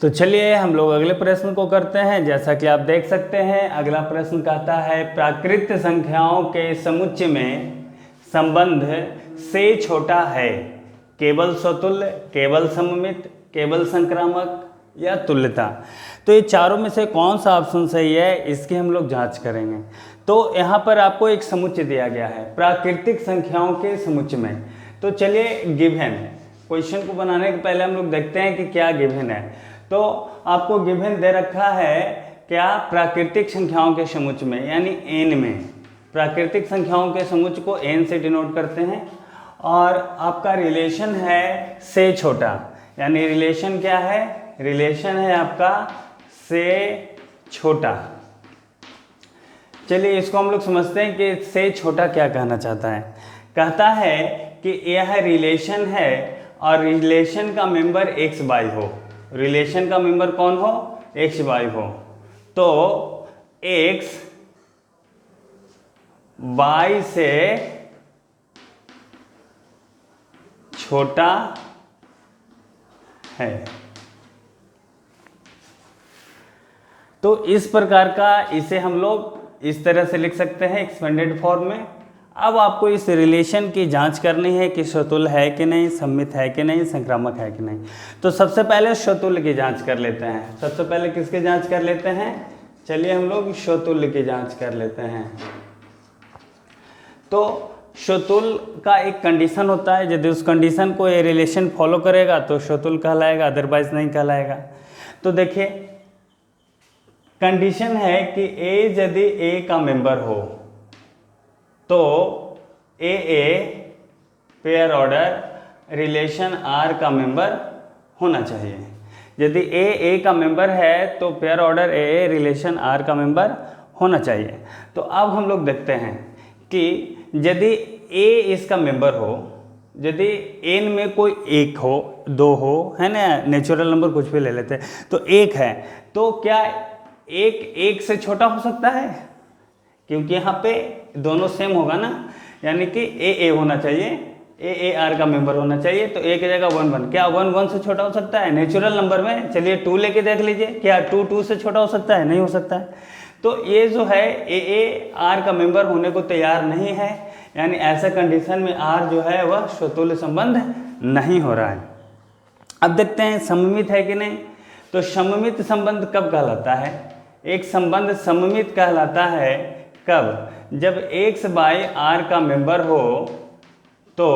तो चलिए हम लोग अगले प्रश्न को करते हैं। जैसा कि आप देख सकते हैं, अगला प्रश्न कहता है प्राकृत संख्याओं के समुच्चय में संबंध से छोटा है केवल स्वतुल्य, केवल सममित, केवल संक्रामक या तुल्यता। तो ये चारों में से कौन सा ऑप्शन सही है, इसकी हम लोग जांच करेंगे। तो यहाँ पर आपको एक समुच्चय दिया गया है प्राकृतिक संख्याओं के समुच्चय में। तो चलिए गिवन क्वेश्चन को बनाने के पहले हम लोग देखते हैं कि क्या गिवन है। तो आपको गिवन दे रखा है क्या, प्राकृतिक संख्याओं के समुच्चय में यानी n में। प्राकृतिक संख्याओं के समुच्चय को n से डिनोट करते हैं और आपका रिलेशन है से छोटा, यानी रिलेशन क्या है, रिलेशन है आपका से छोटा। चलिए इसको हम लोग समझते हैं कि से छोटा क्या कहना चाहता है। कहता है कि यह रिलेशन है और रिलेशन का मेंबर x y हो। रिलेशन का मेंबर कौन हो, x y हो। तो x y से छोटा है। तो इस प्रकार का इसे हम लोग इस तरह से लिख सकते हैं एक्सपेंडेड फॉर्म में। अब आपको इस रिलेशन की जांच करनी है कि स्वतुल्य है कि नहीं, सममित है कि नहीं, संक्रामक है कि नहीं। तो सबसे पहले स्वतुल्य की जांच कर लेते हैं। सबसे पहले किसकी जांच कर लेते हैं, चलिए हम लोग स्वतुल्य की जांच कर लेते हैं। तो स्वतुल्य का एक कंडीशन होता है, यदि उस कंडीशन को ये रिलेशन फॉलो करेगा तो स्वतुल्य कहलाएगा, अदरवाइज नहीं कहलाएगा। तो देखिए कंडीशन है कि ए यदि ए का मेंबर हो तो a pair order relation R का मेंबर होना चाहिए। यदि ए का मेंबर है तो pair order a relation R का मेंबर होना चाहिए। तो अब हम लोग देखते हैं कि यदि ए इसका मेंबर हो, यदि एन में कोई एक हो, दो हो, है ना, नेचुरल नंबर कुछ भी ले लेते हैं, तो एक है, तो क्या एक से छोटा हो सकता है, क्योंकि यहाँ पे दोनों सेम होगा ना, यानी कि ए होना चाहिए, ए आर का मेंबर होना चाहिए। तो ए की जगह 1 1, क्या 1 1 से छोटा हो सकता है नेचुरल नंबर में? चलिए 2 लेके देख लीजिए, क्या 2 2 से छोटा हो सकता है? नहीं हो सकता है। तो ये जो है ए आर का मेंबर होने को तैयार नहीं है, यानी ऐसे कंडीशन में आर जो है वह स्वतुल्य संबंध नहीं हो रहा है। अब देखते हैं सममित है कि नहीं। तो सममित संबंध कब कहलाता है? एक संबंध सममित कहलाता है कब? जब x बाई आर का मेंबर हो तो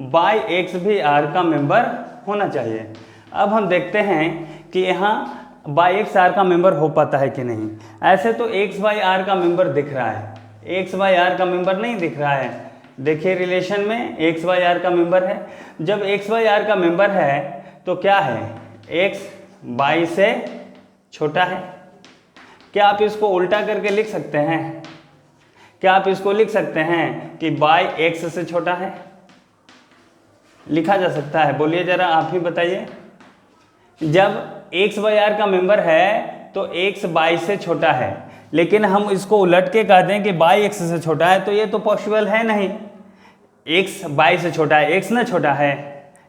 बाई एक्स भी आर का मेंबर होना चाहिए। अब हम देखते हैं कि यहाँ बाई एक्स आर का मेंबर हो पाता है कि नहीं। ऐसे तो x बाई आर का मेंबर दिख रहा है, x बाई आर का मेंबर नहीं दिख रहा है। देखिए रिलेशन में x बाई आर का मेंबर है। जब x बाई आर का मेंबर है तो क्या है, x बाई से छोटा है। क्या आप इसको उल्टा करके लिख सकते हैं? क्या आप इसको लिख सकते हैं कि बाई एक्स से छोटा है? लिखा जा सकता है, बोलिए जरा आप ही बताइए। जब एक्स बाई आर का मेंबर है तो एक्स बाई से छोटा है, लेकिन हम इसको उलट के कह दें कि बाई एक्स से छोटा है, तो ये तो पॉसिबल है नहीं। एक्स बाई से छोटा है, एक्स ना छोटा है,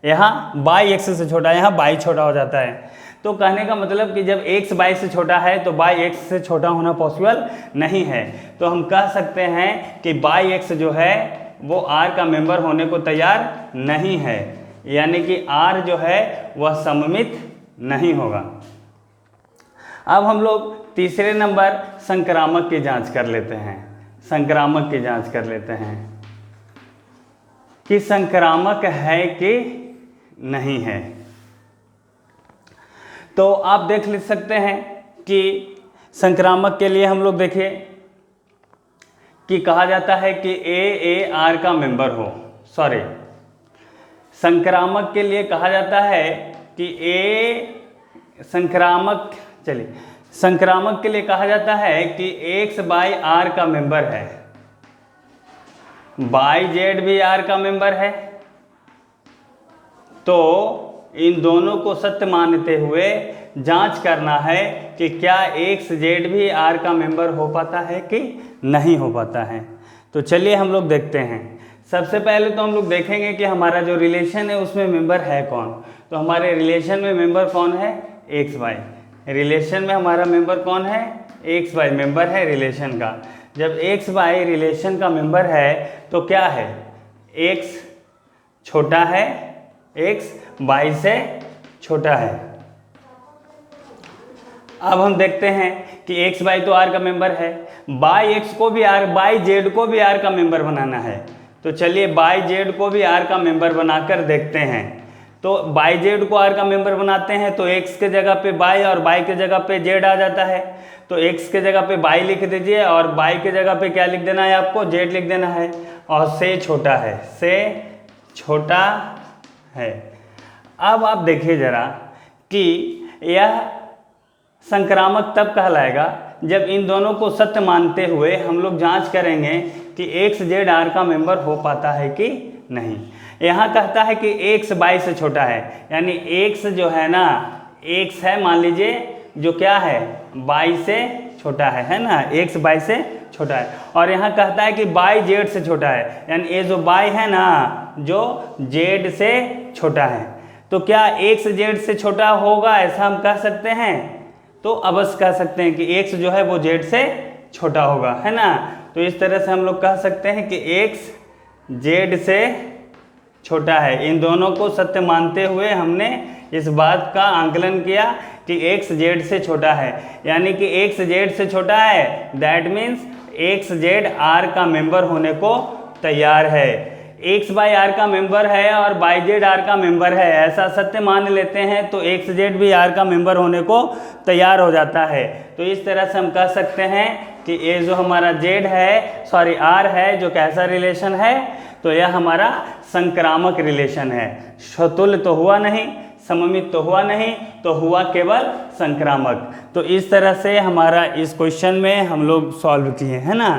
यहाँ बाई एक्स से छोटा है, यहाँ बाई छोटा हो जाता है। तो कहने का मतलब कि जब x बाई से छोटा है तो बाई एक्स से छोटा होना पॉसिबल नहीं है। तो हम कह सकते हैं कि बाई एक्स जो है वो r का मेंबर होने को तैयार नहीं है, यानी कि r जो है वह सममित नहीं होगा। अब हम लोग तीसरे नंबर संक्रामक की जांच कर लेते हैं। संक्रामक की जांच कर लेते हैं कि संक्रामक है कि नहीं है। तो आप देख ले सकते हैं कि संक्रामक के लिए हम लोग देखें कि कहा जाता है कि ए आर का मेंबर हो, सॉरी, संक्रामक के लिए कहा जाता है कि संक्रामक के लिए कहा जाता है कि एक्स बाई आर का मेंबर है, बाई जेड भी आर का मेंबर है। तो इन दोनों को सत्य मानते हुए जांच करना है कि क्या एक्स जेड भी आर का मेंबर हो पाता है कि नहीं हो पाता है। तो चलिए हम लोग देखते हैं। सबसे पहले तो हम लोग देखेंगे कि हमारा जो रिलेशन है उसमें मेंबर है कौन। तो हमारे रिलेशन में मेंबर कौन है? X Y. रिलेशन में हमारा मेंबर कौन है? एक्स वाई मेंबर है रिलेशन का। जब एक्स वाई रिलेशन का मेंबर है तो क्या है? एक्स छोटा है, एक्स वाई से छोटा है। अब हम देखते हैं कि एक्स वाई तो आर का मेंबर है, बाई एक्स को भी आर, बाई जेड को भी आर का मेंबर बनाना है। तो चलिए बाई जेड को भी आर का मेंबर बनाकर देखते हैं। तो बाई जेड को आर का मेंबर बनाते हैं तो एक्स के जगह पे बाई और बाई के जगह पे जेड आ जाता है। तो एक्स के जगह पे बाई लिख दीजिए और बाई के जगह पे क्या लिख देना है आपको? जेड लिख देना है। और से छोटा है, से छोटा है। अब आप देखिए जरा कि यह संक्रामक तब कहलाएगा जब इन दोनों को सत्य मानते हुए हम लोग जांच करेंगे कि एक्स जेड आर का मेंबर हो पाता है कि नहीं। यहाँ कहता है कि एक्स बाई से छोटा है, यानी एक्स जो है ना, एक्स है मान लीजिए जो क्या है? बाई से छोटा है ना, एक्स बाई से छोटा है। और यहाँ कहता है कि बाई जेड से छोटा है, यानी ये जो बाई है ना जो जेड से छोटा है। तो क्या एक्स जेड से छोटा होगा, ऐसा हम कह सकते हैं? तो अवश्य कह सकते हैं कि एक्स जो है वो जेड से छोटा होगा, है ना। तो इस तरह से हम लोग कह सकते हैं कि एक्स जेड से छोटा है। इन दोनों को सत्य मानते हुए हमने इस बात का आंकलन किया कि एक्स जेड से छोटा है, यानी कि एक्स जेड से छोटा है, that means X Z R का मेंबर होने को तैयार है। एक्स बाई आर का मेंबर है और बाई जेड आर का मेंबर है, ऐसा सत्य मान लेते हैं तो एक्स जेड भी आर का मेंबर होने को तैयार हो जाता है। तो इस तरह से हम कह सकते हैं कि ये जो हमारा जेड है, सॉरी आर है, जो कैसा रिलेशन है? तो यह हमारा संक्रामक रिलेशन है। स्वतुल्य तो हुआ नहीं, सममित तो हुआ नहीं, तो हुआ केवल संक्रामक। तो इस तरह से हमारा इस क्वेश्चन में हम लोग सॉल्व किए, है ना।